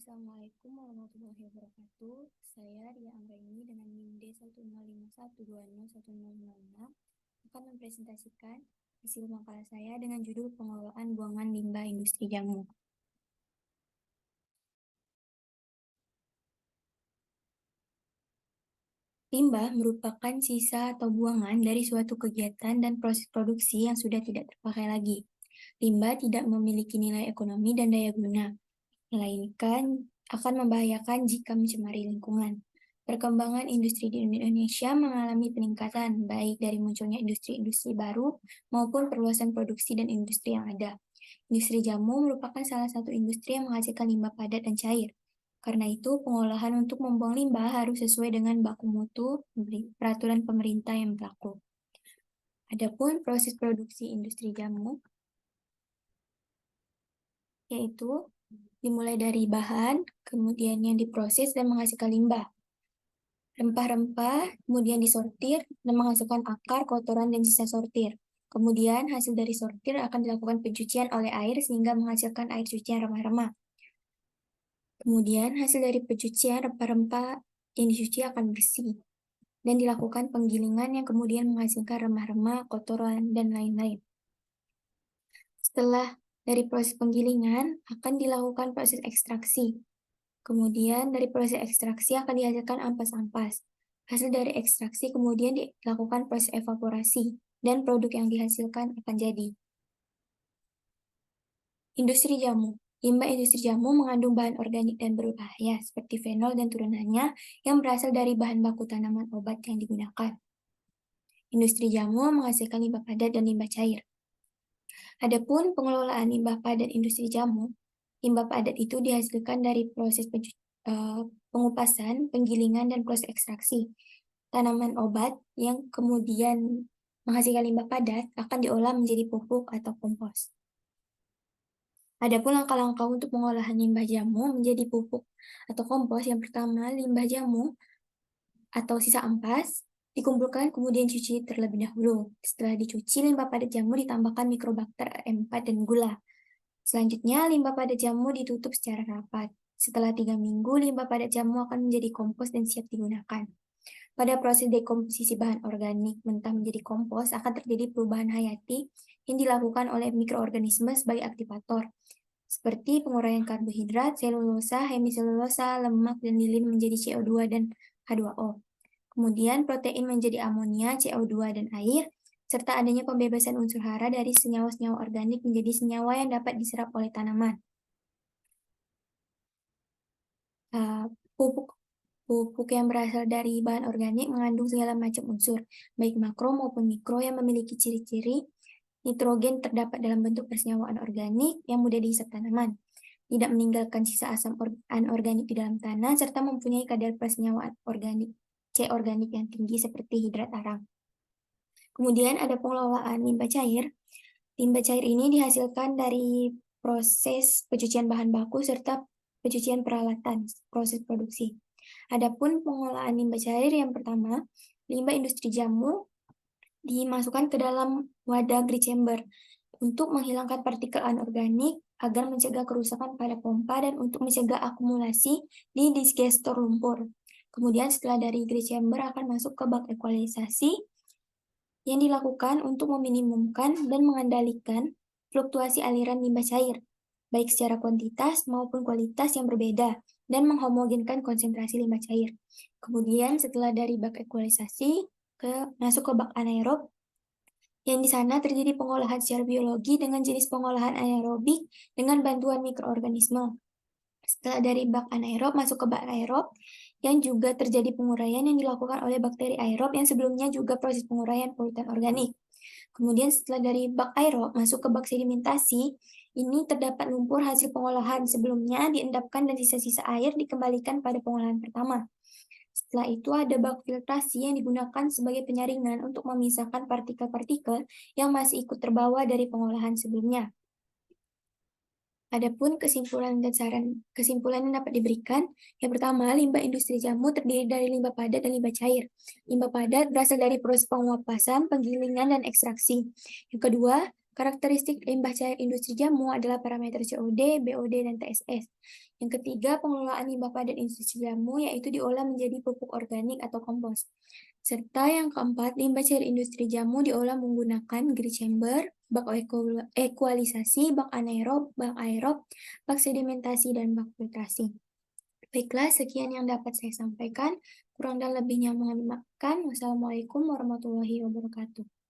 Assalamualaikum warahmatullahi wabarakatuh. Saya Ria Anggraini dengan NIM D105120100 akan mempresentasikan hasil makalah saya dengan judul Pengelolaan Buangan Limbah Industri Jamu. Limbah merupakan sisa atau buangan dari suatu kegiatan dan proses produksi yang sudah tidak terpakai lagi. Limbah tidak memiliki nilai ekonomi dan daya guna, melainkan akan membahayakan jika mencemari lingkungan. Perkembangan industri di Indonesia mengalami peningkatan, baik dari munculnya industri-industri baru maupun perluasan produksi dan industri yang ada. Industri jamu merupakan salah satu industri yang menghasilkan limbah padat dan cair. Karena itu, pengolahan untuk membuang limbah harus sesuai dengan baku mutu peraturan pemerintah yang berlaku. Adapun proses produksi industri jamu, yaitu dimulai dari bahan, kemudian yang diproses dan menghasilkan limbah. Rempah-rempah, kemudian disortir dan menghasilkan akar, kotoran, dan sisa sortir. Kemudian hasil dari sortir akan dilakukan pencucian oleh air sehingga menghasilkan air cucian remah-remah. Kemudian hasil dari pencucian rempah-rempah yang dicuci akan bersih dan dilakukan penggilingan yang kemudian menghasilkan remah-remah, kotoran, dan lain-lain. Setelah dari proses penggilingan akan dilakukan proses ekstraksi. Kemudian dari proses ekstraksi akan dihasilkan ampas-ampas. Hasil dari ekstraksi kemudian dilakukan proses evaporasi dan produk yang dihasilkan akan jadi. Industri jamu. Limbah industri jamu mengandung bahan organik dan berbahaya seperti fenol dan turunannya yang berasal dari bahan baku tanaman obat yang digunakan. Industri jamu menghasilkan limbah padat dan limbah cair. Adapun pengelolaan limbah padat industri jamu, limbah padat itu dihasilkan dari proses pengupasan, penggilingan, dan proses ekstraksi. Tanaman obat yang kemudian menghasilkan limbah padat akan diolah menjadi pupuk atau kompos. Adapun langkah-langkah untuk pengolahan limbah jamu menjadi pupuk atau kompos, yang pertama, limbah jamu atau sisa ampas dikumpulkan kemudian cuci terlebih dahulu. Setelah dicuci, limbah padat jamu ditambahkan mikrobakter M4 dan gula. Selanjutnya, limbah padat jamu ditutup secara rapat. Setelah 3 minggu, limbah padat jamu akan menjadi kompos dan siap digunakan. Pada proses dekomposisi bahan organik mentah menjadi kompos akan terjadi perubahan hayati yang dilakukan oleh mikroorganisme sebagai aktivator, seperti penguraian karbohidrat, selulosa, hemiselulosa, lemak, dan lilin menjadi CO2 dan H2O. Kemudian protein menjadi amonia, CO2, dan air, serta adanya pembebasan unsur hara dari senyawa-senyawa organik menjadi senyawa yang dapat diserap oleh tanaman. Pupuk yang berasal dari bahan organik mengandung segala macam unsur, baik makro maupun mikro, yang memiliki ciri-ciri nitrogen terdapat dalam bentuk persenyawaan organik yang mudah dihisap tanaman, tidak meninggalkan sisa asam anorganik di dalam tanah, serta mempunyai kadar persenyawaan organik C organik yang tinggi seperti hidrat arang. Kemudian ada pengelolaan limbah cair. Limbah cair ini dihasilkan dari proses pencucian bahan baku serta pencucian peralatan proses produksi. Adapun pengolahan limbah cair, yang pertama, limbah industri jamu dimasukkan ke dalam wadah gray chamber untuk menghilangkan partikel anorganik agar mencegah kerusakan pada pompa dan untuk mencegah akumulasi di digestor lumpur. Kemudian setelah dari gray chamber akan masuk ke bak ekualisasi yang dilakukan untuk meminimumkan dan mengendalikan fluktuasi aliran limbah cair, baik secara kuantitas maupun kualitas yang berbeda, dan menghomogenkan konsentrasi limbah cair. Kemudian setelah dari bak ekualisasi, masuk ke bak anaerob, yang di sana terjadi pengolahan secara biologi dengan jenis pengolahan anaerobik dengan bantuan mikroorganisme. Setelah dari bak anaerob, masuk ke bak aerob, yang juga terjadi penguraian yang dilakukan oleh bakteri aerob yang sebelumnya juga proses penguraian polutan organik. Kemudian setelah dari bak aerob masuk ke bak sedimentasi, ini terdapat lumpur hasil pengolahan sebelumnya diendapkan dan sisa-sisa air dikembalikan pada pengolahan pertama. Setelah itu ada bak filtrasi yang digunakan sebagai penyaringan untuk memisahkan partikel-partikel yang masih ikut terbawa dari pengolahan sebelumnya. Adapun kesimpulan yang dapat diberikan, yang pertama, limbah industri jamu terdiri dari limbah padat dan limbah cair. Limbah padat berasal dari proses penguapasan, penggilingan, dan ekstraksi. Yang kedua, Karakteristik limbah cair industri jamu adalah parameter COD, BOD, dan TSS. Yang ketiga, pengelolaan limbah padat industri jamu yaitu diolah menjadi pupuk organik atau kompos. Serta yang keempat, limbah cair industri jamu diolah menggunakan grid chamber, bak ekualisasi, bak anaerob, bak aerob, bak sedimentasi, dan bak filtrasi. Baiklah, sekian yang dapat saya sampaikan. Kurang dan lebihnya mohon dimaafkan. Wassalamualaikum warahmatullahi wabarakatuh.